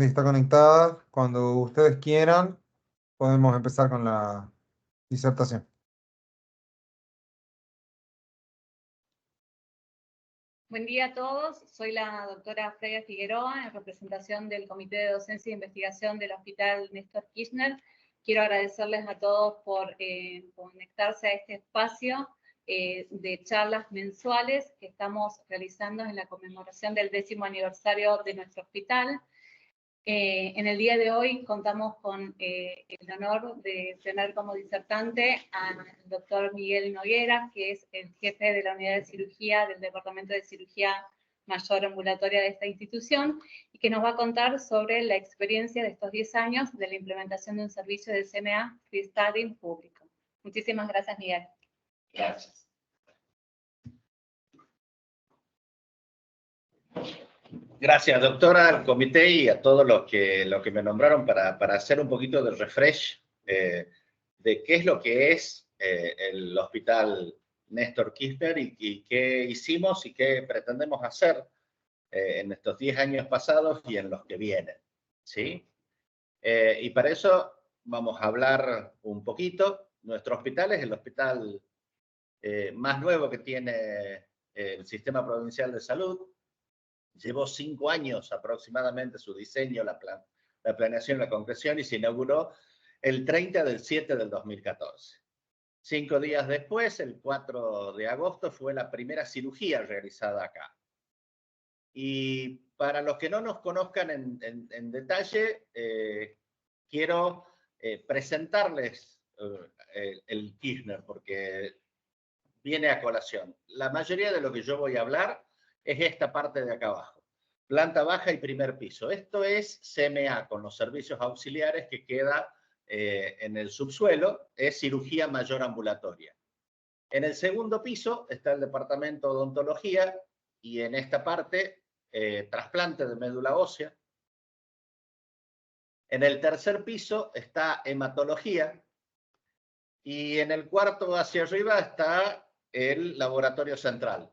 Está conectada. Cuando ustedes quieran, podemos empezar con la disertación. Buen día a todos, soy la doctora Freya Figueroa en representación del Comité de Docencia e Investigación del Hospital Néstor Kirchner. Quiero agradecerles a todos por conectarse a este espacio de charlas mensuales que estamos realizando en la conmemoración del 10º aniversario de nuestro hospital. En el día de hoy contamos con el honor de tener como disertante al doctor Miguel Noguera, que es el jefe de la unidad de cirugía del Departamento de Cirugía Mayor Ambulatoria de esta institución, y que nos va a contar sobre la experiencia de estos 10 años de la implementación de un servicio de CMA freestanding público. Muchísimas gracias, Miguel. Gracias. Gracias, doctora, al comité y a todos los que me nombraron para hacer un poquito de refresh de qué es lo que es el Hospital Néstor Kirchner y qué hicimos y qué pretendemos hacer en estos 10 años pasados y en los que vienen, ¿sí? Y para eso vamos a hablar un poquito. Nuestro hospital es el hospital más nuevo que tiene el Sistema Provincial de Salud. Llevó 5 años aproximadamente su diseño, la planeación, la concreción, y se inauguró el 30/7 del 2014. 5 días después, el 4 de agosto, fue la primera cirugía realizada acá. Y para los que no nos conozcan en detalle, quiero presentarles el Kirchner, porque viene a colación. La mayoría de lo que yo voy a hablar es esta parte de acá abajo. Planta baja y primer piso. Esto es CMA, con los servicios auxiliares que queda en el subsuelo. Es cirugía mayor ambulatoria. En el segundo piso está el departamento de odontología y en esta parte trasplante de médula ósea. En el tercer piso está hematología y en el cuarto hacia arriba está el laboratorio central.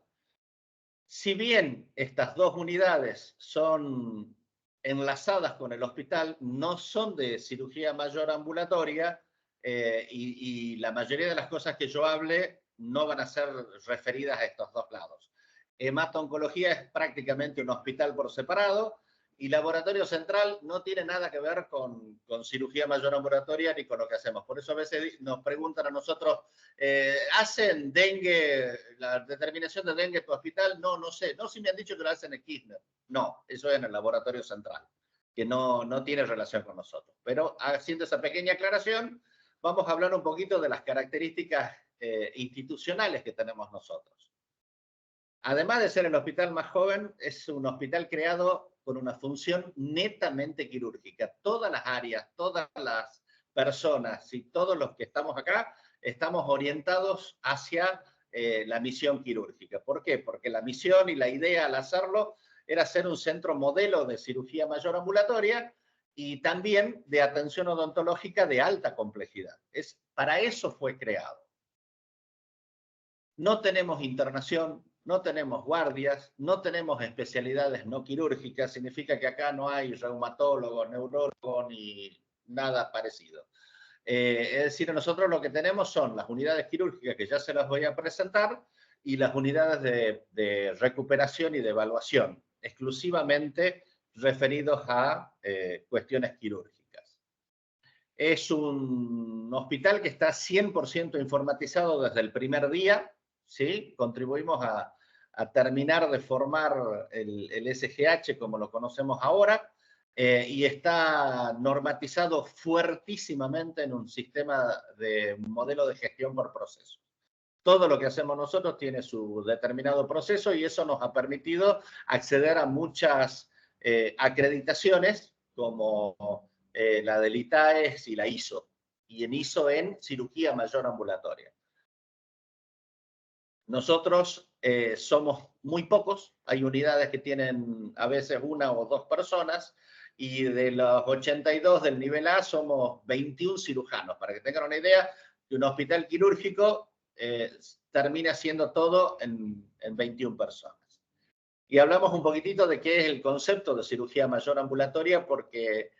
Si bien estas dos unidades son enlazadas con el hospital, no son de cirugía mayor ambulatoria y la mayoría de las cosas que yo hable no van a ser referidas a estos dos lados. Hemato-oncología es prácticamente un hospital por separado y laboratorio central no tiene nada que ver con cirugía mayor ambulatoria ni con lo que hacemos. Por eso a veces nos preguntan a nosotros, ¿hacen dengue, la determinación de dengue en tu hospital? No, no sé. No, si me han dicho que lo hacen en Kirchner. No, eso es en el laboratorio central, que no tiene relación con nosotros. Pero haciendo esa pequeña aclaración, vamos a hablar un poquito de las características institucionales que tenemos nosotros. Además de ser el hospital más joven, es un hospital creado con una función netamente quirúrgica. Todas las áreas, todas las personas y todos los que estamos acá estamos orientados hacia la misión quirúrgica. ¿Por qué? Porque la misión y la idea al hacerlo era ser un centro modelo de cirugía mayor ambulatoria y también de atención odontológica de alta complejidad. Para eso fue creado. No tenemos internación, no tenemos guardias, no tenemos especialidades no quirúrgicas, significa que acá no hay reumatólogos, neurólogos ni nada parecido. Es decir, nosotros lo que tenemos son las unidades quirúrgicas, que ya se las voy a presentar, y las unidades de recuperación y de evaluación, exclusivamente referidos a cuestiones quirúrgicas. Es un hospital que está 100% informatizado desde el primer día, ¿sí? Contribuimos a terminar de formar el SGH como lo conocemos ahora, y está normatizado fuertísimamente en un sistema de modelo de gestión por proceso. Todo lo que hacemos nosotros tiene su determinado proceso y eso nos ha permitido acceder a muchas acreditaciones como la del ITAES y la ISO, y en ISO en cirugía mayor ambulatoria. Nosotros somos muy pocos, hay unidades que tienen a veces 1 o 2 personas, y de los 82 del nivel A somos 21 cirujanos. Para que tengan una idea, que un hospital quirúrgico termina haciendo todo en 21 personas. Y hablamos un poquitito de qué es el concepto de cirugía mayor ambulatoria, porque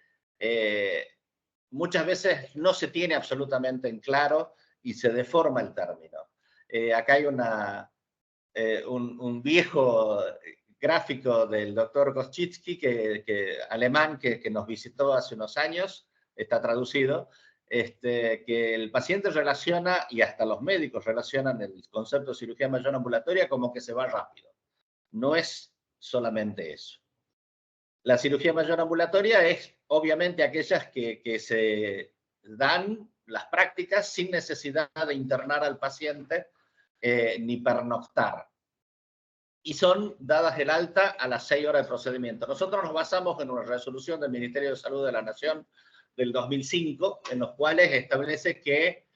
muchas veces no se tiene absolutamente en claro y se deforma el término. Acá hay un viejo gráfico del doctor Kościcki, alemán, que nos visitó hace unos años, está traducido, que el paciente relaciona, y hasta los médicos relacionan el concepto de cirugía mayor ambulatoria como que se va rápido. No es solamente eso. La cirugía mayor ambulatoria es obviamente aquellas que se dan las prácticas sin necesidad de internar al paciente ni pernoctar. Y son dadas el alta a las 6 horas de procedimiento. Nosotros nos basamos en una resolución del Ministerio de Salud de la Nación del 2005, en los cuales establece que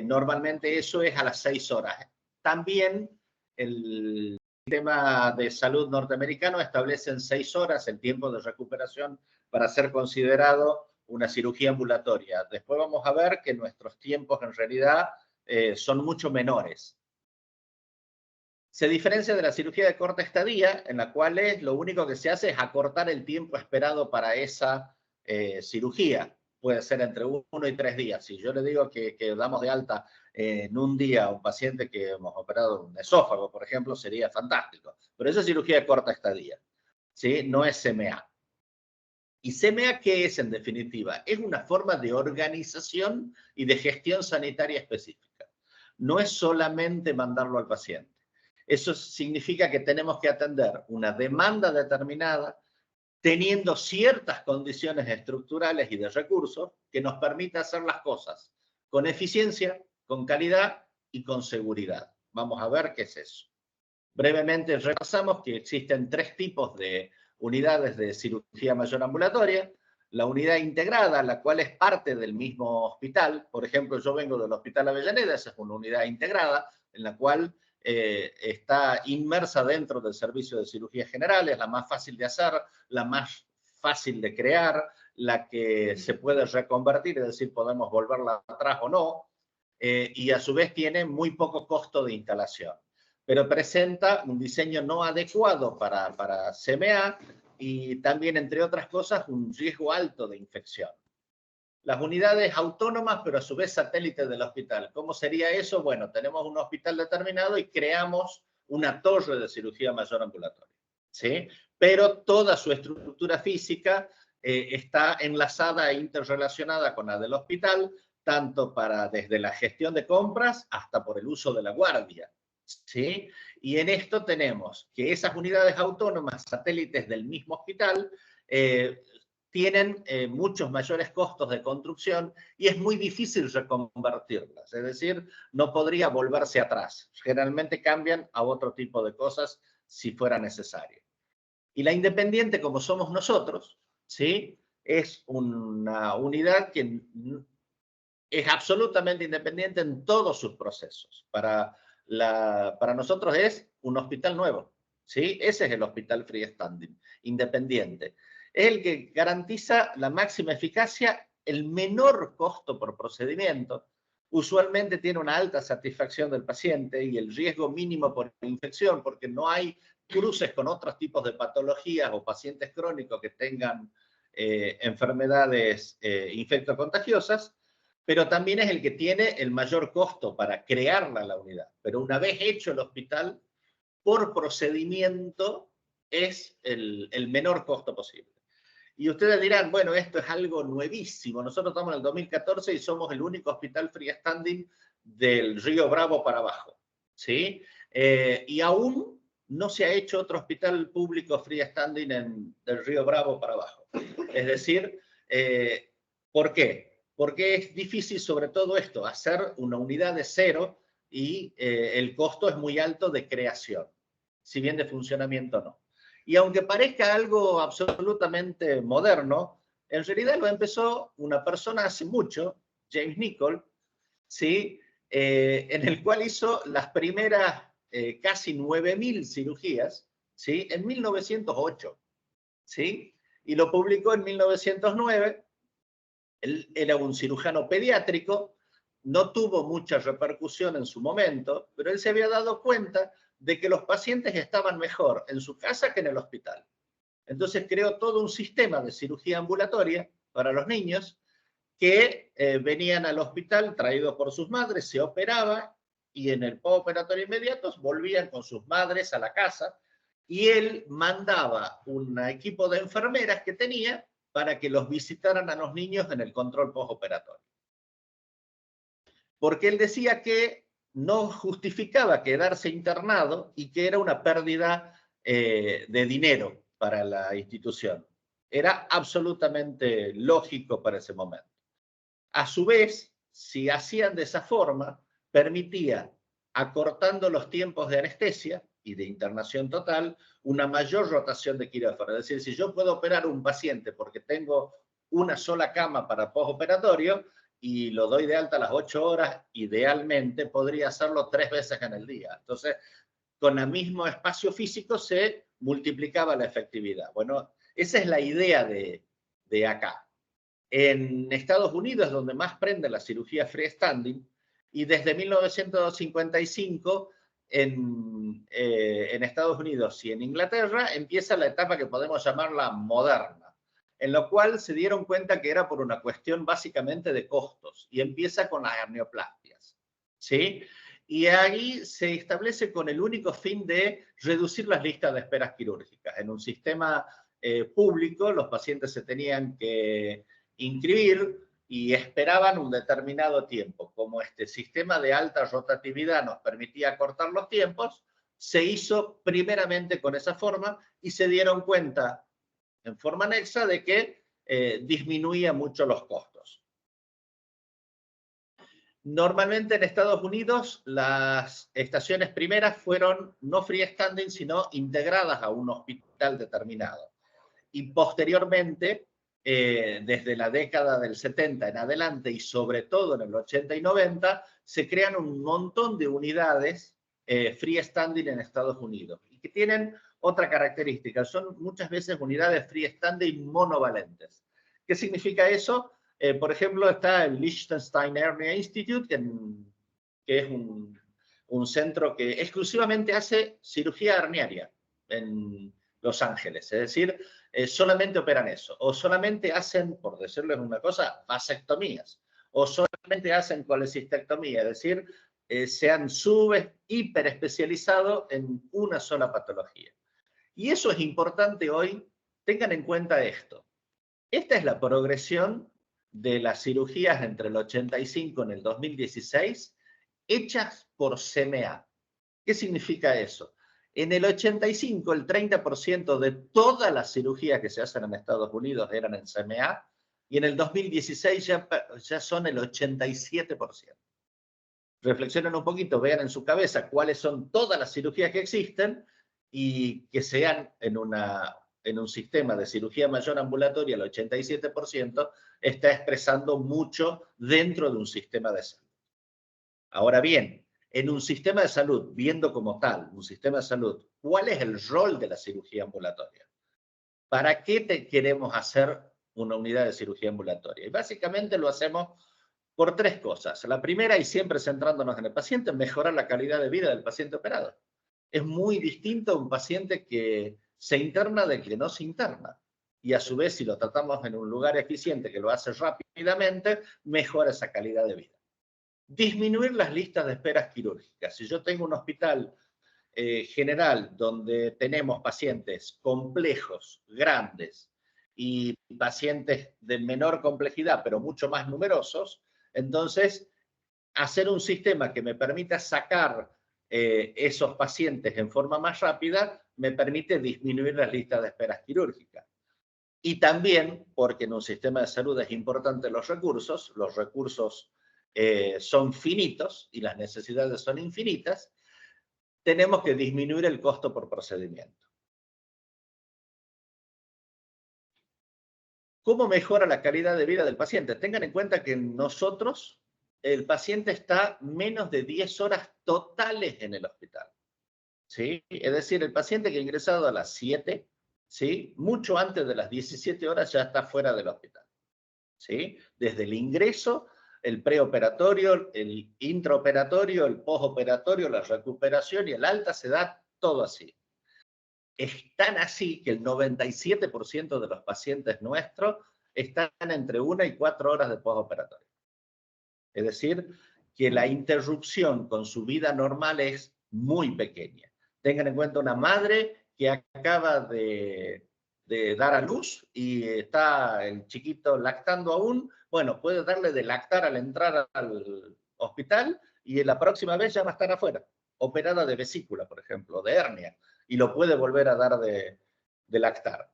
normalmente eso es a las 6 horas. También el sistema de salud norteamericano establece en 6 horas el tiempo de recuperación para ser considerado una cirugía ambulatoria. Después vamos a ver que nuestros tiempos en realidad son mucho menores. Se diferencia de la cirugía de corta estadía, en la cual lo único que se hace es acortar el tiempo esperado para esa cirugía. Puede ser entre 1 y 3 días. Si yo le digo que damos de alta en un día a un paciente que hemos operado un esófago, por ejemplo, sería fantástico. Pero esa es cirugía de corta estadía, ¿sí? No es CMA. ¿Y CMA qué es en definitiva? Es una forma de organización y de gestión sanitaria específica. No es solamente mandarlo al paciente. Eso significa que tenemos que atender una demanda determinada, teniendo ciertas condiciones estructurales y de recursos que nos permita hacer las cosas con eficiencia, con calidad y con seguridad. Vamos a ver qué es eso. Brevemente repasamos que existen 3 tipos de unidades de cirugía mayor ambulatoria. La unidad integrada, la cual es parte del mismo hospital. Por ejemplo, yo vengo del Hospital Avellaneda, esa es una unidad integrada en la cual está inmersa dentro del servicio de cirugía general, es la más fácil de hacer, la más fácil de crear, la que se puede reconvertir, es decir, podemos volverla atrás o no, y a su vez tiene muy poco costo de instalación, pero presenta un diseño no adecuado para CMA y también, entre otras cosas, un riesgo alto de infección. Las unidades autónomas, pero a su vez satélites del hospital. ¿Cómo sería eso? Bueno, tenemos un hospital determinado y creamos una torre de cirugía mayor ambulatoria, ¿sí? Pero toda su estructura física está enlazada e interrelacionada con la del hospital, tanto desde la gestión de compras hasta por el uso de la guardia, ¿sí? Y en esto tenemos que esas unidades autónomas, satélites del mismo hospital, tienen muchos mayores costos de construcción y es muy difícil reconvertirlas. Es decir, no podría volverse atrás. Generalmente cambian a otro tipo de cosas si fuera necesario. Y la independiente, como somos nosotros, ¿sí? Es una unidad que es absolutamente independiente en todos sus procesos. Para nosotros es un hospital nuevo, ¿sí? Ese es el hospital freestanding, independiente. Es el que garantiza la máxima eficacia, el menor costo por procedimiento, usualmente tiene una alta satisfacción del paciente y el riesgo mínimo por infección, porque no hay cruces con otros tipos de patologías o pacientes crónicos que tengan enfermedades infectocontagiosas, pero también es el que tiene el mayor costo para crearla la unidad. Pero una vez hecho el hospital, por procedimiento es el menor costo posible. Y ustedes dirán, bueno, esto es algo nuevísimo. Nosotros estamos en el 2014 y somos el único hospital freestanding del Río Bravo para abajo, ¿sí? Y aún no se ha hecho otro hospital público freestanding del Río Bravo para abajo. Es decir, ¿por qué? Porque es difícil, sobre todo esto, hacer una unidad de cero y el costo es muy alto de creación, si bien de funcionamiento no. Y aunque parezca algo absolutamente moderno, en realidad lo empezó una persona hace mucho, James Nichol, ¿sí? En el cual hizo las primeras casi 9.000 cirugías, ¿sí? En 1908, ¿sí? Y lo publicó en 1909. Él era un cirujano pediátrico, no tuvo mucha repercusión en su momento, pero él se había dado cuenta de que los pacientes estaban mejor en su casa que en el hospital. Entonces creó todo un sistema de cirugía ambulatoria para los niños que venían al hospital traídos por sus madres, se operaba y en el postoperatorio inmediato volvían con sus madres a la casa y él mandaba un equipo de enfermeras que tenía para que los visitaran a los niños en el control postoperatorio. Porque él decía que no justificaba quedarse internado y que era una pérdida de dinero para la institución. Era absolutamente lógico para ese momento. A su vez, si hacían de esa forma, permitía, acortando los tiempos de anestesia y de internación total, una mayor rotación de quirófano. Es decir, si yo puedo operar un paciente porque tengo una sola cama para postoperatorio y lo doy de alta a las 8 horas, idealmente podría hacerlo 3 veces en el día. Entonces, con el mismo espacio físico se multiplicaba la efectividad. Bueno, esa es la idea de acá. En Estados Unidos es donde más prende la cirugía freestanding y desde 1955 en Estados Unidos y en Inglaterra empieza la etapa que podemos llamarla moderna, en lo cual se dieron cuenta que era por una cuestión básicamente de costos y empieza con las hernioplasties, ¿sí? Y ahí se establece con el único fin de reducir las listas de esperas quirúrgicas. En un sistema público los pacientes se tenían que inscribir y esperaban un determinado tiempo. Como este sistema de alta rotatividad nos permitía acortar los tiempos, se hizo primeramente con esa forma y se dieron cuenta en forma anexa de que disminuía mucho los costos. Normalmente en Estados Unidos las estaciones primeras fueron no freestanding, sino integradas a un hospital determinado. Y posteriormente, desde la década del 70 en adelante y sobre todo en el 80 y 90, se crean un montón de unidades freestanding en Estados Unidos y que tienen otra característica, son muchas veces unidades freestanding monovalentes. ¿Qué significa eso? Por ejemplo, está el Liechtenstein Hernia Institute, que es un centro que exclusivamente hace cirugía herniaria en Los Ángeles, es decir, solamente operan eso, o solamente hacen, por decirles una cosa, vasectomías, o solamente hacen colecistectomía, es decir, se han hiper especializado en una sola patología. Y eso es importante hoy, tengan en cuenta esto. Esta es la progresión de las cirugías entre el 85 y el 2016 hechas por CMA. ¿Qué significa eso? En el 85, el 30% de todas las cirugías que se hacen en Estados Unidos eran en CMA, y en el 2016 ya son el 87%. Reflexionen un poquito, vean en su cabeza cuáles son todas las cirugías que existen y que sean en un sistema de cirugía mayor ambulatoria, el 87% está expresando mucho dentro de un sistema de salud. Ahora bien, en un sistema de salud, viendo como tal, un sistema de salud, ¿cuál es el rol de la cirugía ambulatoria? ¿Para qué queremos hacer una unidad de cirugía ambulatoria? Y básicamente lo hacemos por 3 cosas. La primera, y siempre centrándonos en el paciente, mejorar la calidad de vida del paciente operado. Es muy distinto a un paciente que se interna del que no se interna. Y a su vez, si lo tratamos en un lugar eficiente que lo hace rápidamente, mejora esa calidad de vida. Disminuir las listas de esperas quirúrgicas. Si yo tengo un hospital general donde tenemos pacientes complejos, grandes, y pacientes de menor complejidad, pero mucho más numerosos, entonces hacer un sistema que me permita sacar esos pacientes en forma más rápida me permite disminuir las listas de esperas quirúrgicas. Y también, porque en un sistema de salud es importante los recursos son finitos y las necesidades son infinitas, tenemos que disminuir el costo por procedimiento. ¿Cómo mejora la calidad de vida del paciente? Tengan en cuenta que nosotros, el paciente está menos de 10 horas totales en el hospital, ¿sí? Es decir, el paciente que ha ingresado a las 7, ¿sí? Mucho antes de las 17 horas ya está fuera del hospital, ¿sí? Desde el ingreso el preoperatorio, el intraoperatorio, el postoperatorio, la recuperación y el alta, se da todo así. Es tan así que el 97% de los pacientes nuestros están entre 1 y 4 horas de postoperatorio. Es decir, que la interrupción con su vida normal es muy pequeña. Tengan en cuenta una madre que acaba de dar a luz y está el chiquito lactando aún. Bueno, puede darle de lactar al entrar al hospital y la próxima vez ya va a estar afuera, operada de vesícula, por ejemplo, de hernia, y lo puede volver a dar de lactar.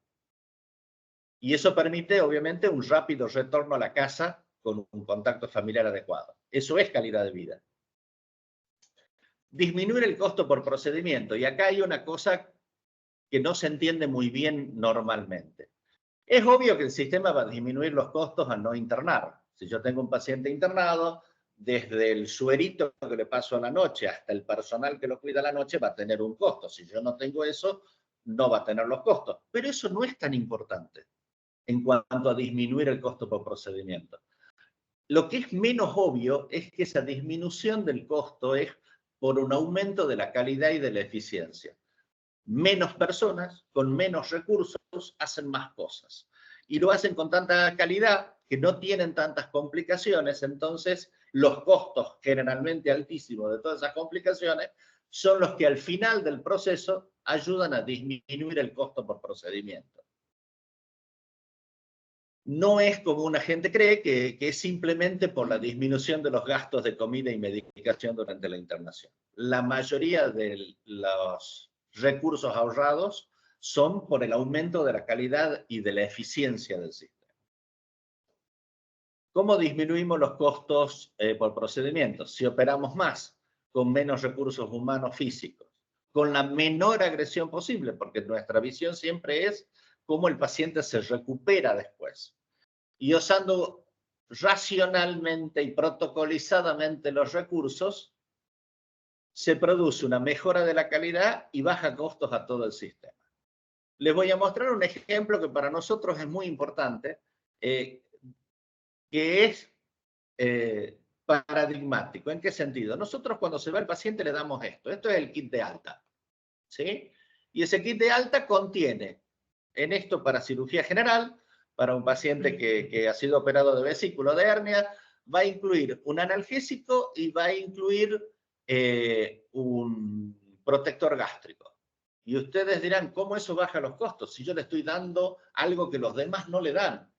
Y eso permite, obviamente, un rápido retorno a la casa con un contacto familiar adecuado. Eso es calidad de vida. Disminuir el costo por procedimiento. Y acá hay una cosa que no se entiende muy bien normalmente. Es obvio que el sistema va a disminuir los costos al no internar. Si yo tengo un paciente internado, desde el suerito que le paso a la noche hasta el personal que lo cuida a la noche va a tener un costo. Si yo no tengo eso, no va a tener los costos. Pero eso no es tan importante en cuanto a disminuir el costo por procedimiento. Lo que es menos obvio es que esa disminución del costo es por un aumento de la calidad y de la eficiencia. Menos personas con menos recursos hacen más cosas. Y lo hacen con tanta calidad que no tienen tantas complicaciones, entonces los costos generalmente altísimos de todas esas complicaciones son los que al final del proceso ayudan a disminuir el costo por procedimiento. No es como una gente cree que es simplemente por la disminución de los gastos de comida y medicación durante la internación. La mayoría de los recursos ahorrados son por el aumento de la calidad y de la eficiencia del sistema. ¿Cómo disminuimos los costos por procedimientos? Si operamos más, con menos recursos humanos físicos, con la menor agresión posible, porque nuestra visión siempre es cómo el paciente se recupera después. Y usando racionalmente y protocolizadamente los recursos, se produce una mejora de la calidad y baja costos a todo el sistema. Les voy a mostrar un ejemplo que para nosotros es muy importante, que es paradigmático. ¿En qué sentido? Nosotros cuando se va el paciente le damos esto. Esto es el kit de alta, ¿sí? Y ese kit de alta contiene, en esto para cirugía general, para un paciente que ha sido operado de vesícula de hernia, va a incluir un analgésico y va a incluir un protector gástrico. Y ustedes dirán, ¿cómo eso baja los costos? Si yo le estoy dando algo que los demás no le dan.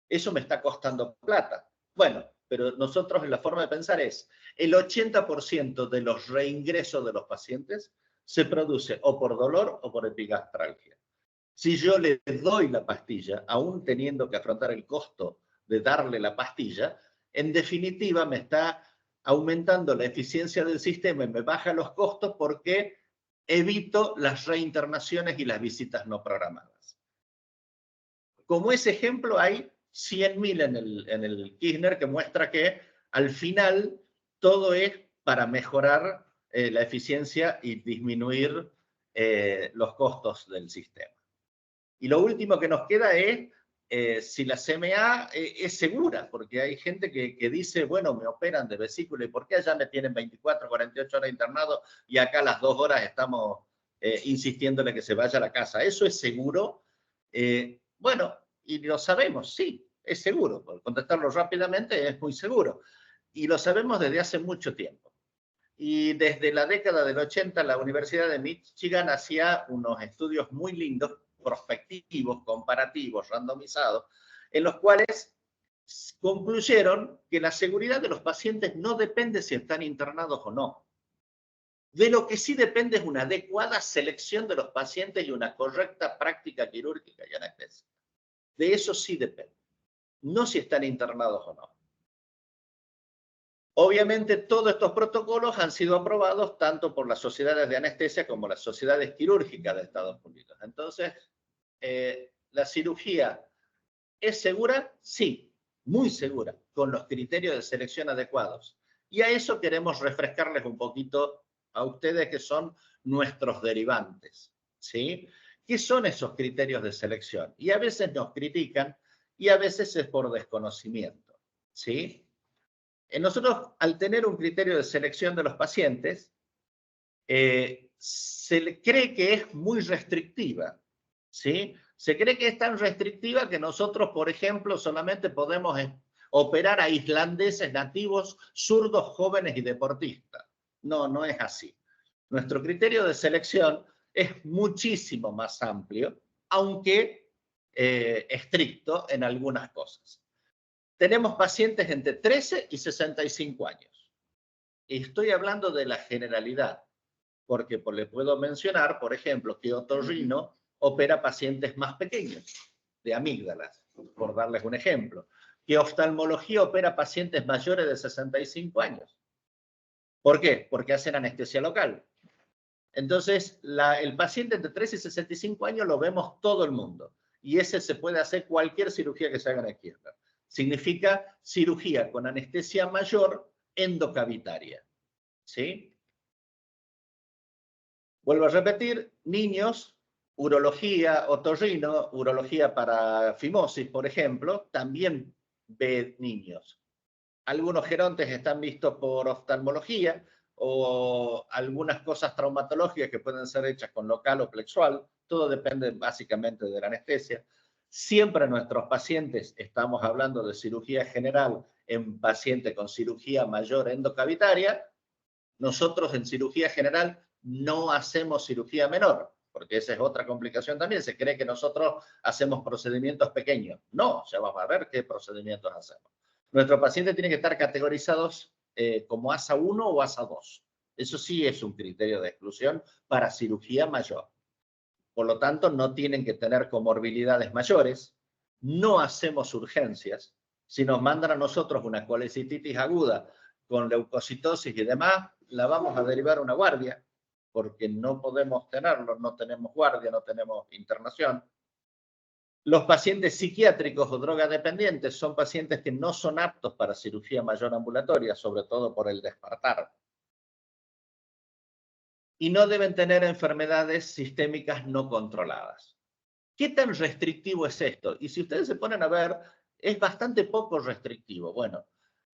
Eso me está costando plata. Bueno, pero nosotros la forma de pensar es, el 80% de los reingresos de los pacientes se produce o por dolor o por epigastralgia. Si yo le doy la pastilla, aún teniendo que afrontar el costo de darle la pastilla, en definitiva me está aumentando la eficiencia del sistema y me baja los costos porque evito las reinternaciones y las visitas no programadas. Como ese ejemplo hay 100.000 en el Kirchner que muestra que al final todo es para mejorar la eficiencia y disminuir los costos del sistema. Y lo último que nos queda es si la CMA es segura, porque hay gente que dice, bueno, me operan de vesícula, ¿y por qué allá me tienen 24, 48 horas internado y acá a las 2 horas estamos insistiéndole que se vaya a la casa? ¿Eso es seguro? Bueno, y lo sabemos, sí, es seguro. Por contestarlo rápidamente, es muy seguro. Y lo sabemos desde hace mucho tiempo. Y desde la década del 80, la Universidad de Michigan hacía unos estudios muy lindos, prospectivos, comparativos, randomizados, en los cuales concluyeron que la seguridad de los pacientes no depende si están internados o no. De lo que sí depende es una adecuada selección de los pacientes y una correcta práctica quirúrgica y anestésica. De eso sí depende, no si están internados o no. Obviamente, todos estos protocolos han sido aprobados tanto por las sociedades de anestesia como las sociedades quirúrgicas de Estados Unidos. Entonces, ¿la cirugía es segura? Sí, muy segura, con los criterios de selección adecuados. Y a eso queremos refrescarles un poquito a ustedes que son nuestros derivantes, ¿sí? ¿Qué son esos criterios de selección? Y a veces nos critican y a veces es por desconocimiento, ¿sí? Nosotros, al tener un criterio de selección de los pacientes, se le cree que es muy restrictiva, ¿sí? Se cree que es tan restrictiva que nosotros, por ejemplo, solamente podemos operar a islandeses nativos, zurdos, jóvenes y deportistas. No, no es así. Nuestro criterio de selección es muchísimo más amplio, aunque estricto en algunas cosas. Tenemos pacientes entre 13 y 65 años. Y estoy hablando de la generalidad, porque le puedo mencionar, por ejemplo, que otorrino opera pacientes más pequeños, de amígdalas, por darles un ejemplo. Que oftalmología opera pacientes mayores de 65 años. ¿Por qué? Porque hacen anestesia local. Entonces, el paciente entre 13 y 65 años lo vemos todo el mundo. Y ese se puede hacer cualquier cirugía que se haga en la izquierda. Significa cirugía con anestesia mayor endocavitaria. ¿Sí? Vuelvo a repetir, niños, urología, otorrino, urología para fimosis, por ejemplo, también ve niños. Algunos gerontes están vistos por oftalmología o algunas cosas traumatológicas que pueden ser hechas con local o plexual. Todo depende básicamente de la anestesia. Siempre nuestros pacientes estamos hablando de cirugía general en paciente con cirugía mayor endocavitaria. Nosotros en cirugía general no hacemos cirugía menor, porque esa es otra complicación también. Se cree que nosotros hacemos procedimientos pequeños. No, ya vamos a ver qué procedimientos hacemos. Nuestros pacientes tienen que estar categorizados como ASA 1 o ASA 2. Eso sí es un criterio de exclusión para cirugía mayor. Por lo tanto, no tienen que tener comorbilidades mayores. No hacemos urgencias. Si nos mandan a nosotros una colecititis aguda con leucocitosis y demás, la vamos a derivar a una guardia, porque no podemos tenerlo, no tenemos guardia, no tenemos internación. Los pacientes psiquiátricos o drogadependientes son pacientes que no son aptos para cirugía mayor ambulatoria, sobre todo por el despertar. Y no deben tener enfermedades sistémicas no controladas. ¿Qué tan restrictivo es esto? Y si ustedes se ponen a ver, es bastante poco restrictivo. Bueno,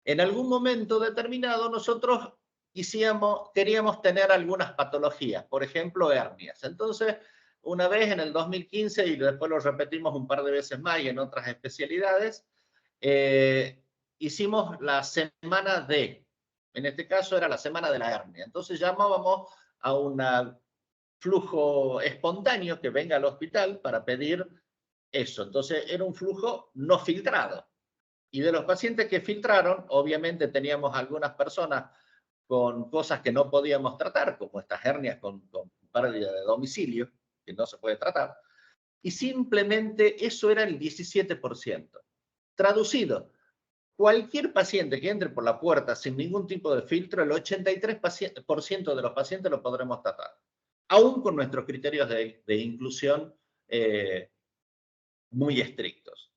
en algún momento determinado nosotros queríamos tener algunas patologías, por ejemplo, hernias. Entonces, una vez en el 2015, y después lo repetimos un par de veces más y en otras especialidades, hicimos la semana en este caso era la semana de la hernia. Entonces llamábamos a un flujo espontáneo que venga al hospital para pedir eso. Entonces era un flujo no filtrado. Y de los pacientes que filtraron, obviamente teníamos algunas personas con cosas que no podíamos tratar, como estas hernias con pérdida de domicilio, que no se puede tratar, y simplemente eso era el 17%. Traducido, cualquier paciente que entre por la puerta sin ningún tipo de filtro, el 83% de los pacientes lo podremos tratar, aún con nuestros criterios de inclusión muy estrictos.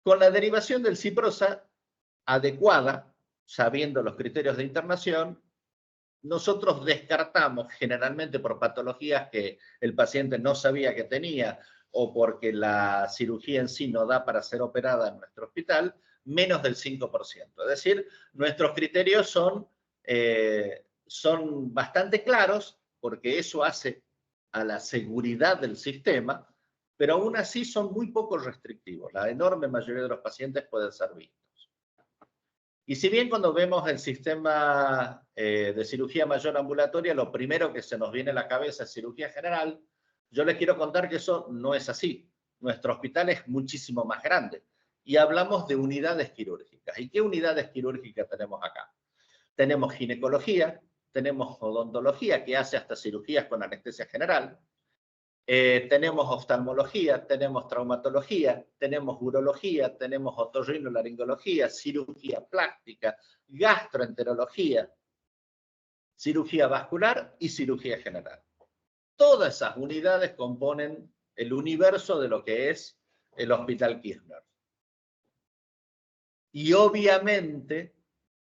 Con la derivación del ciprosa adecuada, sabiendo los criterios de internación, nosotros descartamos generalmente por patologías que el paciente no sabía que tenía o porque la cirugía en sí no da para ser operada en nuestro hospital, menos del 5%. Es decir, nuestros criterios son bastante claros porque eso hace a la seguridad del sistema, pero aún así son muy poco restrictivos. La enorme mayoría de los pacientes pueden ser vistos. Y si bien cuando vemos el sistema de cirugía mayor ambulatoria, lo primero que se nos viene a la cabeza es cirugía general, yo les quiero contar que eso no es así. Nuestro hospital es muchísimo más grande y hablamos de unidades quirúrgicas. ¿Y qué unidades quirúrgicas tenemos acá? Tenemos ginecología, tenemos odontología, que hace hasta cirugías con anestesia general, tenemos oftalmología, tenemos traumatología, tenemos urología, tenemos otorrinolaringología, cirugía plástica, gastroenterología, cirugía vascular y cirugía general. Todas esas unidades componen el universo de lo que es el Hospital Kirchner. Y obviamente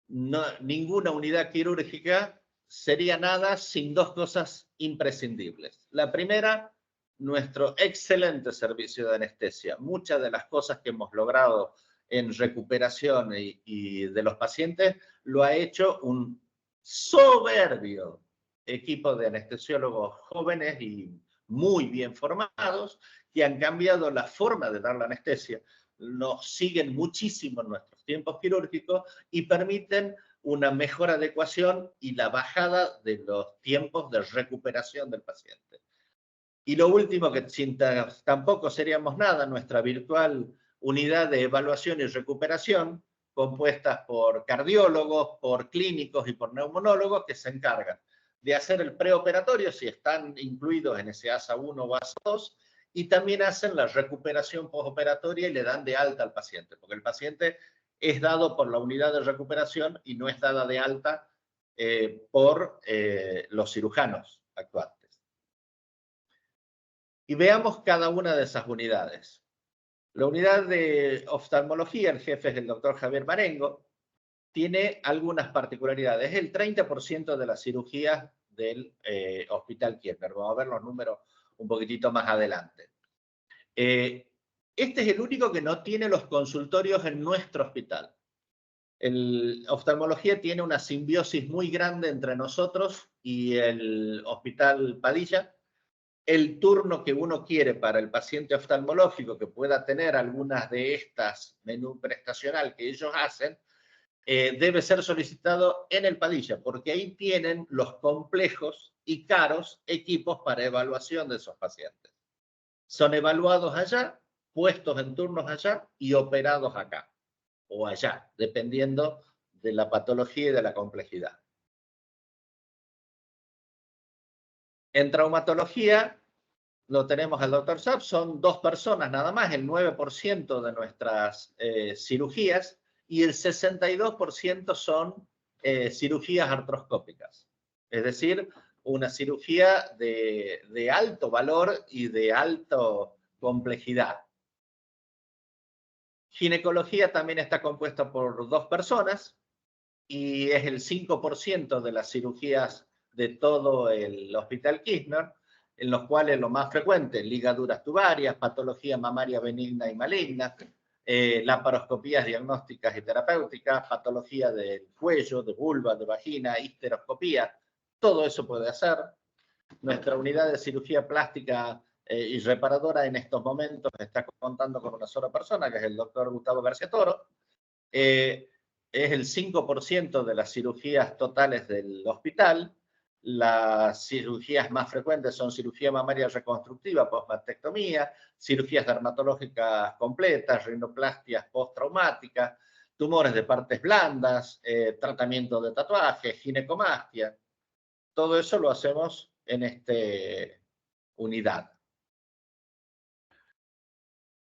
ninguna unidad quirúrgica sería nada sin dos cosas imprescindibles. La primera, nuestro excelente servicio de anestesia. Muchas de las cosas que hemos logrado en recuperación y de los pacientes, lo ha hecho un soberbio equipo de anestesiólogos jóvenes y muy bien formados, que han cambiado la forma de dar la anestesia, nos siguen muchísimo en nuestros tiempos quirúrgicos y permiten una mejor adecuación y la bajada de los tiempos de recuperación del paciente. Y lo último, que sin tampoco seríamos nada, nuestra virtual unidad de evaluación y recuperación, compuesta por cardiólogos, por clínicos y por neumonólogos, que se encargan de hacer el preoperatorio, si están incluidos en ese ASA 1 o ASA 2, y también hacen la recuperación postoperatoria y le dan de alta al paciente, porque el paciente es dado por la unidad de recuperación y no es dada de alta por los cirujanos actuales. Y veamos cada una de esas unidades. La unidad de oftalmología, el jefe es el doctor Javier Marengo, tiene algunas particularidades. Es el 30% de las cirugías del Hospital Kirchner. Vamos a ver los números un poquitito más adelante. Este es el único que no tiene los consultorios en nuestro hospital. El oftalmología tiene una simbiosis muy grande entre nosotros y el Hospital Padilla. El turno que uno quiere para el paciente oftalmológico que pueda tener algunas de estas menú prestacional que ellos hacen, debe ser solicitado en el Padilla, porque ahí tienen los complejos y caros equipos para evaluación de esos pacientes. Son evaluados allá, puestos en turnos allá y operados acá o allá, dependiendo de la patología y de la complejidad. En traumatología lo tenemos al doctor Saab, son 2 personas nada más, el 9% de nuestras cirugías, y el 62% son cirugías artroscópicas. Es decir, una cirugía de alto valor y de alta complejidad. Ginecología también está compuesta por 2 personas y es el 5% de las cirugías de todo el Hospital Kirchner, en los cuales lo más frecuente, ligaduras tubarias, patología mamaria benigna y maligna, laparoscopías diagnósticas y terapéuticas, patología del cuello, de vulva, de vagina, histeroscopía, todo eso puede hacer. Nuestra unidad de cirugía plástica y reparadora en estos momentos está contando con una sola persona, que es el doctor Gustavo García Toro. Es el 5% de las cirugías totales del hospital. Las cirugías más frecuentes son cirugía mamaria reconstructiva, postmastectomía, cirugías dermatológicas completas, rinoplastias postraumáticas, tumores de partes blandas, tratamiento de tatuajes, ginecomastia. Todo eso lo hacemos en esta unidad.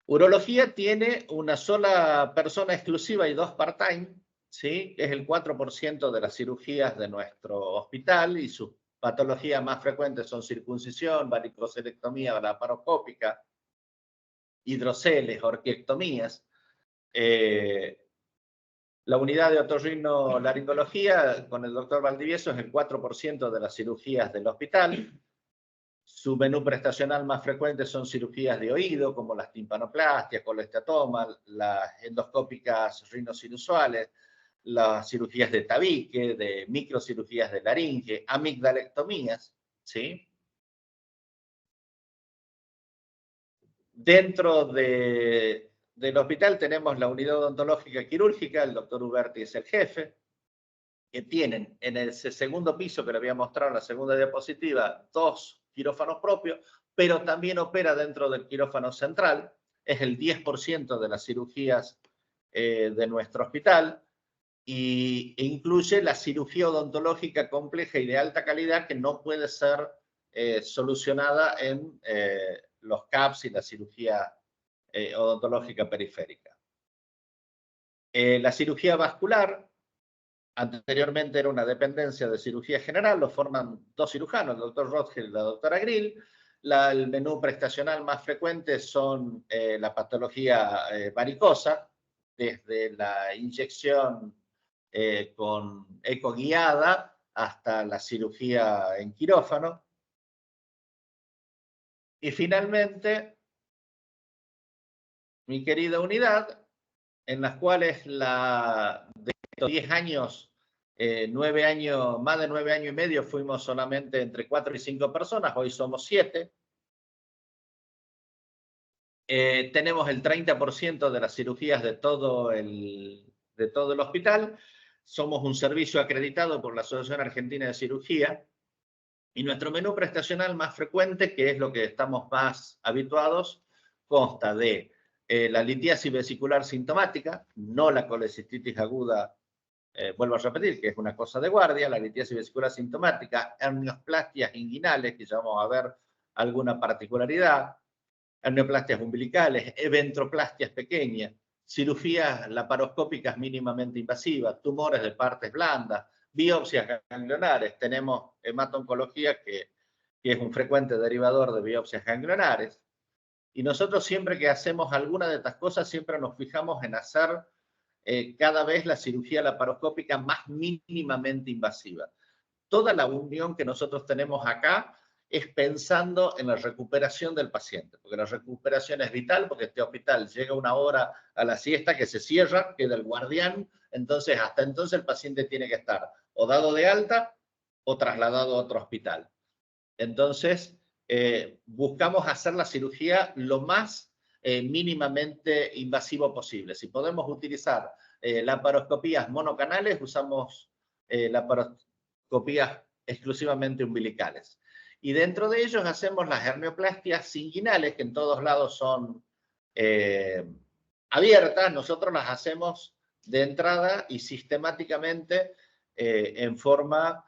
Urología tiene una sola persona exclusiva y 2 part-time, ¿sí? Es el 4% de las cirugías de nuestro hospital y sus patologías más frecuentes son circuncisión, varicocelectomía laparoscópica, hidroceles, orquiectomías. La unidad de otorrinolaringología con el doctor Valdivieso es el 4% de las cirugías del hospital. Su menú prestacional más frecuente son cirugías de oído, como las timpanoplastias, colesteatoma, las endoscópicas rinosinusuales, las cirugías de tabique, de microcirugías de laringe, amigdalectomías, ¿sí? Dentro del hospital tenemos la unidad odontológica quirúrgica, el doctor Uberti es el jefe, que tienen en ese segundo piso que le voy a mostrar en la segunda diapositiva 2 quirófanos propios, pero también opera dentro del quirófano central, es el 10% de las cirugías de nuestro hospital, e incluye la cirugía odontológica compleja y de alta calidad que no puede ser solucionada en los CAPS y la cirugía odontológica periférica. La cirugía vascular, anteriormente era una dependencia de cirugía general, lo forman 2 cirujanos, el doctor Rothschild y la doctora Grill. El menú prestacional más frecuente son la patología varicosa, desde la inyección con eco guiada hasta la cirugía en quirófano. Y finalmente, mi querida unidad en las cuales de estos 10 años, 9 años, más de 9 años y medio, fuimos solamente entre 4 y 5 personas, hoy somos 7. Tenemos el 30% de las cirugías de todo el hospital. Somos un servicio acreditado por la Asociación Argentina de Cirugía. Y nuestro menú prestacional más frecuente, que es lo que estamos más habituados, consta de la litiasis vesicular sintomática, no la colecistitis aguda, vuelvo a repetir, que es una cosa de guardia, la litiasis vesicular sintomática, herniosplastias inguinales, que ya vamos a ver alguna particularidad, hernioplastías umbilicales, eventroplastias pequeñas, cirugías laparoscópicas mínimamente invasivas, tumores de partes blandas, biopsias ganglionares. Tenemos hemato-oncología, que es un frecuente derivador de biopsias ganglionares. Y nosotros siempre que hacemos alguna de estas cosas, siempre nos fijamos en hacer cada vez la cirugía laparoscópica más mínimamente invasiva. Toda la unión que nosotros tenemos acá es pensando en la recuperación del paciente, porque la recuperación es vital, porque este hospital llega una hora a la siesta que se cierra, queda el guardián, entonces hasta entonces el paciente tiene que estar o dado de alta o trasladado a otro hospital. Entonces, buscamos hacer la cirugía lo más mínimamente invasivo posible. Si podemos utilizar laparoscopías monocanales, usamos laparoscopías exclusivamente umbilicales. Y dentro de ellos hacemos las hernioplastias inguinales, que en todos lados son abiertas. Nosotros las hacemos de entrada y sistemáticamente en forma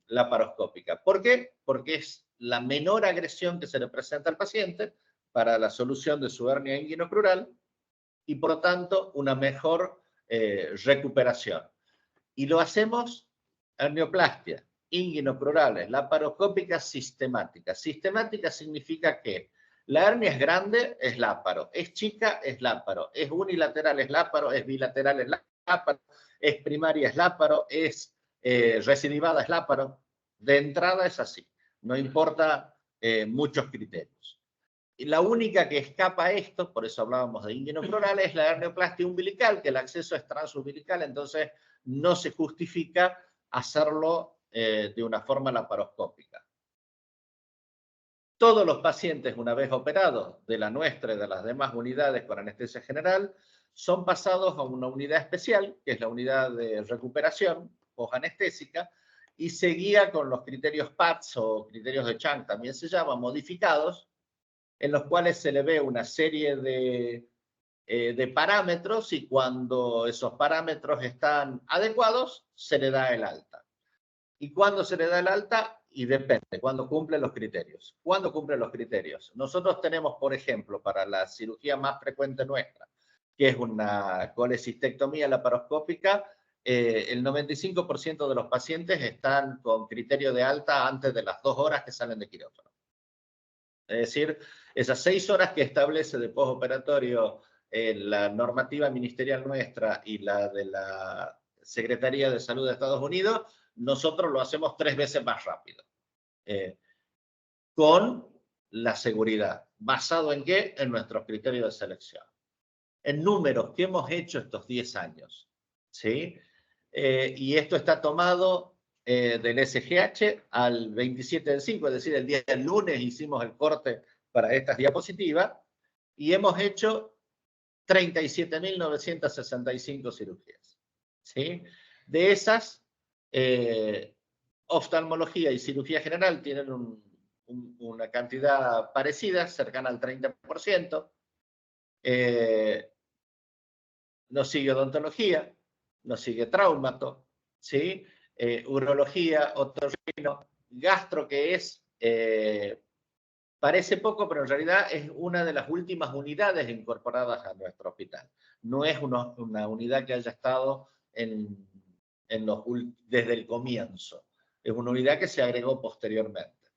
laparoscópica. ¿Por qué? Porque es la menor agresión que se le presenta al paciente para la solución de su hernia inguinocrural y, por lo tanto, una mejor recuperación. Y lo hacemos hernioplastia, inguinocrurales, laparoscópicas sistemáticas. Sistemática significa que la hernia es grande, es láparo, es chica, es láparo, es unilateral, es láparo, es bilateral, es láparo, es primaria, es láparo, es recidivada, es láparo. De entrada es así, no importa muchos criterios. Y la única que escapa a esto, por eso hablábamos de inguinocrural, es la hernioplastia umbilical, que el acceso es transumbilical, entonces no se justifica hacerlo de una forma laparoscópica. Todos los pacientes, una vez operados, de la nuestra y de las demás unidades con anestesia general, son pasados a una unidad especial, que es la unidad de recuperación posanestésica, y se guía con los criterios PATS o criterios de Chang, también se llama, modificados, en los cuales se le ve una serie de parámetros y cuando esos parámetros están adecuados, se le da el alta. ¿Y cuándo se le da el alta? Y depende, cuando cumple los criterios. ¿Cuándo cumple los criterios? Nosotros tenemos, por ejemplo, para la cirugía más frecuente nuestra, que es una colecistectomía laparoscópica, el 95% de los pacientes están con criterio de alta antes de las 2 horas que salen de quirófano. Es decir, esas 6 horas que establece de postoperatorio la normativa ministerial nuestra y la de la Secretaría de Salud de Estados Unidos, nosotros lo hacemos 3 veces más rápido. Con la seguridad. ¿Basado en qué? En nuestros criterios de selección. En números que hemos hecho estos 10 años. ¿Sí? Y esto está tomado del SGH al 27 del 5, es decir, el día del lunes hicimos el corte para estas diapositivas y hemos hecho 37.965 cirugías. ¿Sí? De esas, oftalmología y cirugía general tienen una cantidad parecida, cercana al 30%. Nos sigue odontología, nos sigue traumato, ¿sí? Urología, otorrino, gastro, que es, parece poco, pero en realidad es una de las últimas unidades incorporadas a nuestro hospital. No es una unidad que haya estado desde el comienzo. Es una unidad que se agregó posteriormente.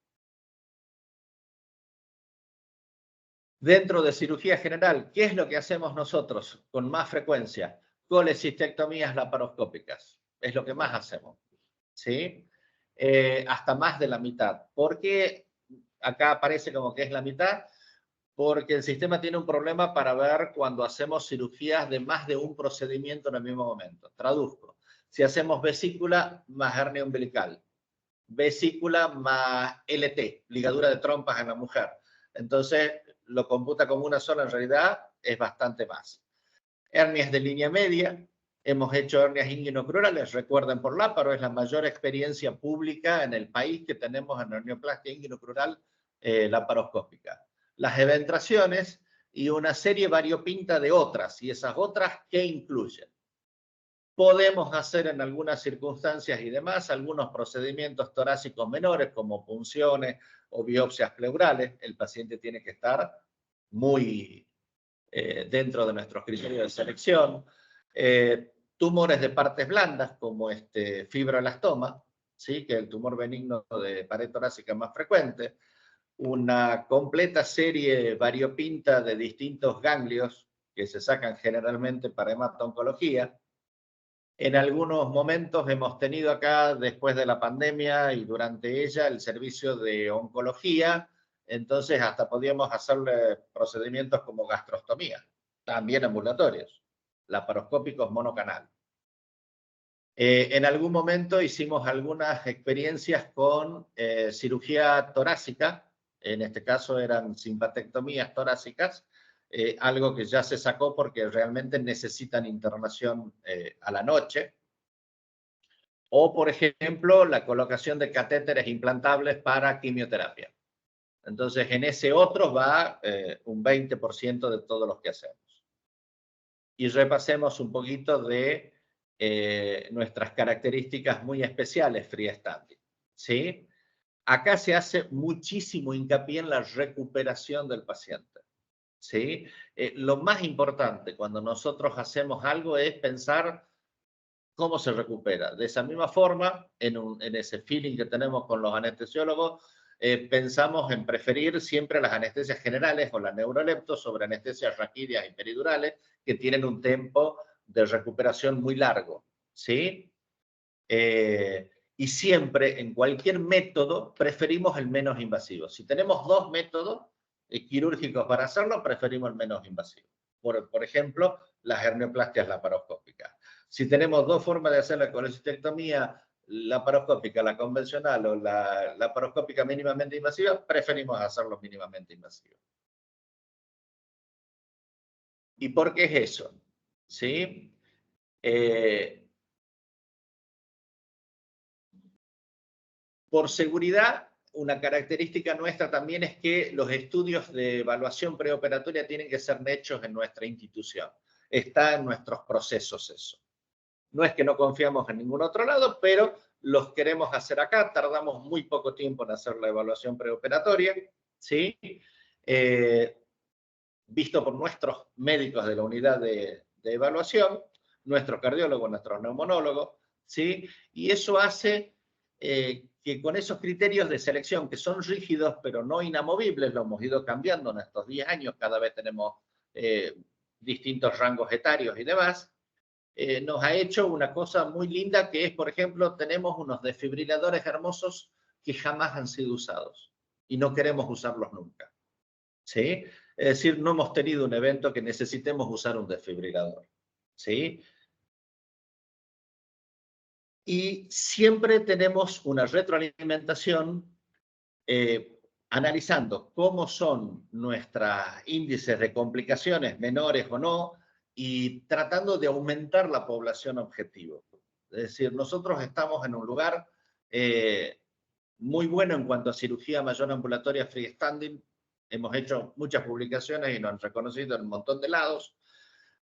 Dentro de cirugía general, ¿qué es lo que hacemos nosotros con más frecuencia? Colecistectomías laparoscópicas. Es lo que más hacemos. ¿Sí? Hasta más de la mitad. ¿Por qué acá aparece como que es la mitad? porque el sistema tiene un problema para ver cuando hacemos cirugías de más de un procedimiento en el mismo momento. Traduzco. Si hacemos vesícula más hernia umbilical, vesícula más LT, ligadura de trompas en la mujer. Entonces, lo computa como una sola, en realidad es bastante más. Hernias de línea media, hemos hecho hernias inguinocrurales, recuerden por Láparo, es la mayor experiencia pública en el país que tenemos en hernioplastia inguinocrural laparoscópica. Las eventraciones y una serie variopinta de otras, y esas otras, ¿qué incluyen? Podemos hacer en algunas circunstancias y demás algunos procedimientos torácicos menores como punciones o biopsias pleurales. El paciente tiene que estar muy dentro de nuestros criterios de selección. Tumores de partes blandas como fibroelastoma, ¿sí? Que es el tumor benigno de pared torácica más frecuente. Una completa serie variopinta de distintos ganglios que se sacan generalmente para hemato-oncología. En algunos momentos hemos tenido acá, después de la pandemia y durante ella, el servicio de oncología, entonces hasta podíamos hacerle procedimientos como gastrostomía, también ambulatorios, laparoscópicos monocanal. En algún momento hicimos algunas experiencias con cirugía torácica, en este caso eran simpatectomías torácicas, algo que ya se sacó porque realmente necesitan internación a la noche. O, por ejemplo, la colocación de catéteres implantables para quimioterapia. Entonces, en ese otro va un 20% de todos los que hacemos. Y repasemos un poquito de nuestras características muy especiales freestanding, ¿sí? Acá se hace muchísimo hincapié en la recuperación del paciente, ¿sí? Lo más importante cuando nosotros hacemos algo es pensar cómo se recupera. De esa misma forma, en ese feeling que tenemos con los anestesiólogos, pensamos en preferir siempre las anestesias generales o la neurolepto sobre anestesias raquídeas y peridurales que tienen un tiempo de recuperación muy largo, ¿sí? Y siempre, en cualquier método, preferimos el menos invasivo. Si tenemos dos métodos quirúrgicos para hacerlo, preferimos el menos invasivo. Por ejemplo, las hernioplastias laparoscópicas. Si tenemos dos formas de hacer la colecistectomía laparoscópica, la convencional o la laparoscópica mínimamente invasiva, preferimos hacerlo mínimamente invasivo. ¿Y por qué es eso? ¿Sí? Por seguridad, una característica nuestra también es que los estudios de evaluación preoperatoria tienen que ser hechos en nuestra institución. Está en nuestros procesos eso. No es que no confiamos en ningún otro lado, pero los queremos hacer acá. Tardamos muy poco tiempo en hacer la evaluación preoperatoria, ¿sí? Visto por nuestros médicos de la unidad de evaluación, nuestro cardiólogo, nuestro neumonólogo, ¿sí? Y eso hace que con esos criterios de selección, que son rígidos pero no inamovibles, lo hemos ido cambiando en estos 10 años, cada vez tenemos distintos rangos etarios y demás, nos ha hecho una cosa muy linda que es, por ejemplo, tenemos unos desfibriladores hermosos que jamás han sido usados y no queremos usarlos nunca, ¿sí? Es decir, no hemos tenido un evento que necesitemos usar un desfibrilador, ¿sí? Y siempre tenemos una retroalimentación analizando cómo son nuestros índices de complicaciones, menores o no, y tratando de aumentar la población objetivo. Es decir, nosotros estamos en un lugar muy bueno en cuanto a cirugía mayor ambulatoria freestanding. Hemos hecho muchas publicaciones y nos han reconocido en un montón de lados,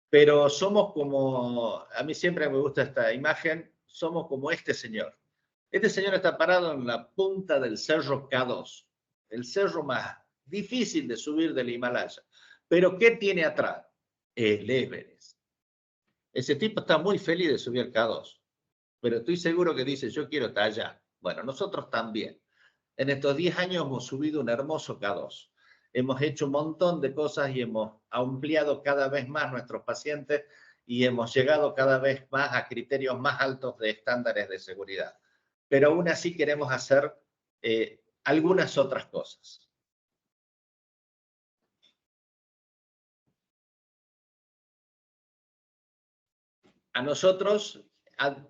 pero somos como, a mí siempre me gusta esta imagen, somos como este señor. Este señor está parado en la punta del cerro K2, el cerro más difícil de subir del Himalaya. Pero ¿qué tiene atrás? El Everest. Ese tipo está muy feliz de subir K2, pero estoy seguro que dice, yo quiero estar allá. Bueno, nosotros también. En estos 10 años hemos subido un hermoso K2. Hemos hecho un montón de cosas y hemos ampliado cada vez más nuestros pacientes y hemos llegado cada vez más a criterios más altos de estándares de seguridad. Pero aún así queremos hacer algunas otras cosas. a nosotros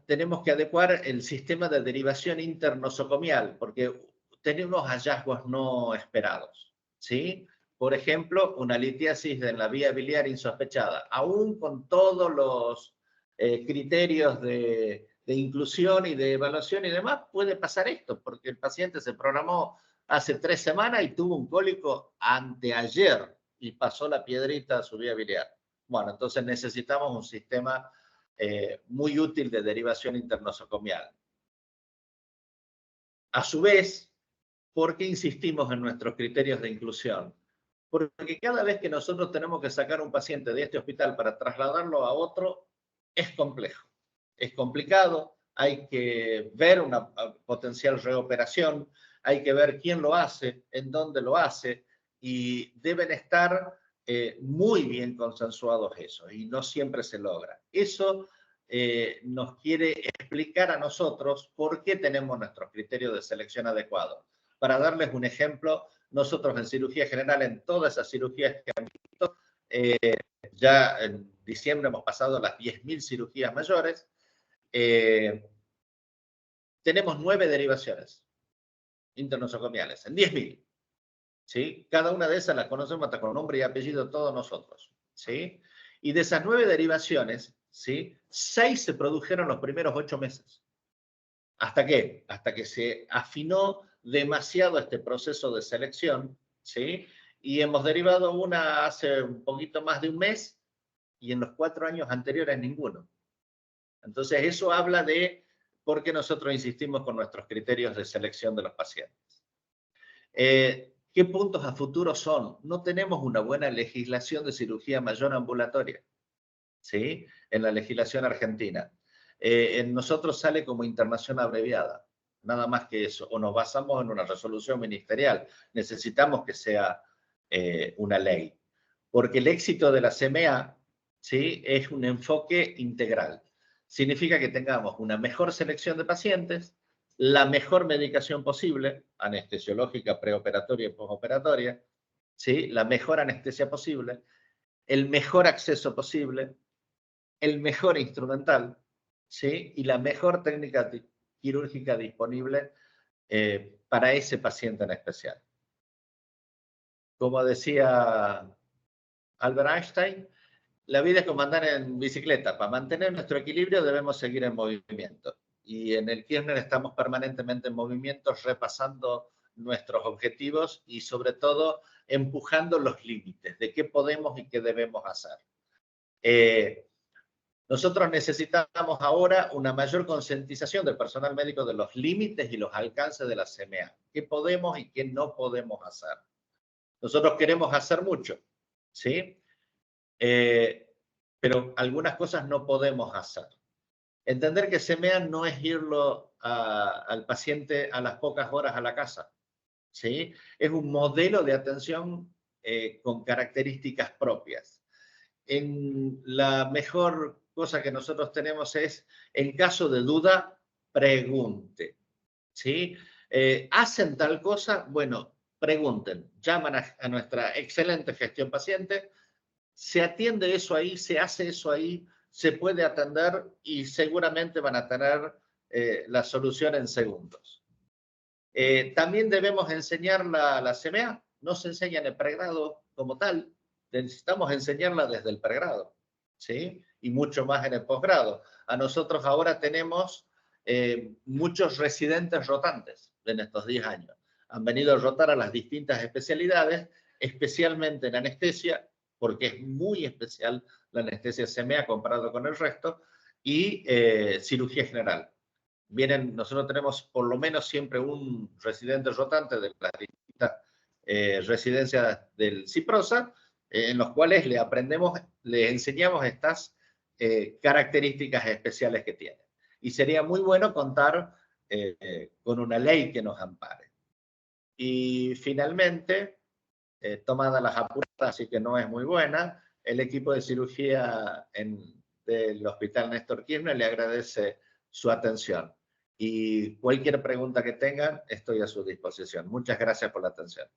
tenemos que adecuar el sistema de derivación internosocomial, porque tenemos hallazgos no esperados, ¿sí? Por ejemplo, una litiasis en la vía biliar insospechada, aún con todos los criterios de inclusión y de evaluación y demás, puede pasar esto, porque el paciente se programó hace 3 semanas y tuvo un cólico anteayer y pasó la piedrita a su vía biliar. Bueno, entonces necesitamos un sistema muy útil de derivación internosocomial. A su vez, ¿por qué insistimos en nuestros criterios de inclusión? Porque cada vez que nosotros tenemos que sacar un paciente de este hospital para trasladarlo a otro, es complejo, es complicado, hay que ver una potencial reoperación, hay que ver quién lo hace, en dónde lo hace, y deben estar muy bien consensuados eso, y no siempre se logra. Eso nos quiere explicar a nosotros por qué tenemos nuestros criterios de selección adecuados. Para darles un ejemplo, nosotros en cirugía general, en todas esas cirugías que han visto, ya en diciembre hemos pasado las 10.000 cirugías mayores, tenemos 9 derivaciones internosocomiales, en 10.000. ¿Sí? Cada una de esas las conocemos hasta con nombre y apellido todos nosotros. ¿Sí? Y de esas 9 derivaciones, ¿sí? 6 se produjeron los primeros 8 meses. ¿Hasta qué? Hasta que se afinó demasiado este proceso de selección, ¿sí? Y hemos derivado una hace un poquito más de un mes y en los 4 años anteriores ninguno. Entonces eso habla de por qué nosotros insistimos con nuestros criterios de selección de los pacientes. ¿Qué puntos a futuro son? No tenemos una buena legislación de cirugía mayor ambulatoria, ¿sí? En la legislación argentina. En nosotros sale como internación abreviada, nada más que eso, o nos basamos en una resolución ministerial. Necesitamos que sea una ley, porque el éxito de la CMA, ¿sí? Es un enfoque integral. Significa que tengamos una mejor selección de pacientes, la mejor medicación posible, anestesiológica, preoperatoria y postoperatoria, ¿sí? La mejor anestesia posible, el mejor acceso posible, el mejor instrumental, ¿sí? Y la mejor técnica quirúrgica disponible para ese paciente en especial. Como decía Albert Einstein, la vida es como andar en bicicleta. Para mantener nuestro equilibrio debemos seguir en movimiento. Y en el Kirchner estamos permanentemente en movimiento, repasando nuestros objetivos y sobre todo empujando los límites de qué podemos y qué debemos hacer. Nosotros necesitamos ahora una mayor concientización del personal médico de los límites y los alcances de la CMA. ¿Qué podemos y qué no podemos hacer? Nosotros queremos hacer mucho, ¿sí? Pero algunas cosas no podemos hacer. Entender que CMA no es irlo al paciente a las pocas horas a la casa, ¿sí? Es un modelo de atención con características propias. La mejor cosa que nosotros tenemos es, en caso de duda, pregunte, ¿sí? ¿Hacen tal cosa? Bueno, pregunten, llaman a nuestra excelente gestión paciente, se atiende eso ahí, se hace eso ahí, se puede atender y seguramente van a tener la solución en segundos. También debemos enseñar la CMA, no se enseña en el pregrado como tal, necesitamos enseñarla desde el pregrado, ¿sí? Y mucho más en el posgrado. A nosotros ahora tenemos muchos residentes rotantes en estos 10 años. Han venido a rotar a las distintas especialidades, especialmente en anestesia, porque es muy especial la anestesia CMA comparado con el resto, y cirugía general. Nosotros tenemos por lo menos siempre un residente rotante de las distintas residencias del CIPROSA, en los cuales le enseñamos estas características especiales que tienen. Y sería muy bueno contar con una ley que nos ampare. Y finalmente, tomada las apuradas, así que no es muy buena, el equipo de cirugía del Hospital Néstor Kirchner le agradece su atención. Y cualquier pregunta que tengan, estoy a su disposición. Muchas gracias por la atención.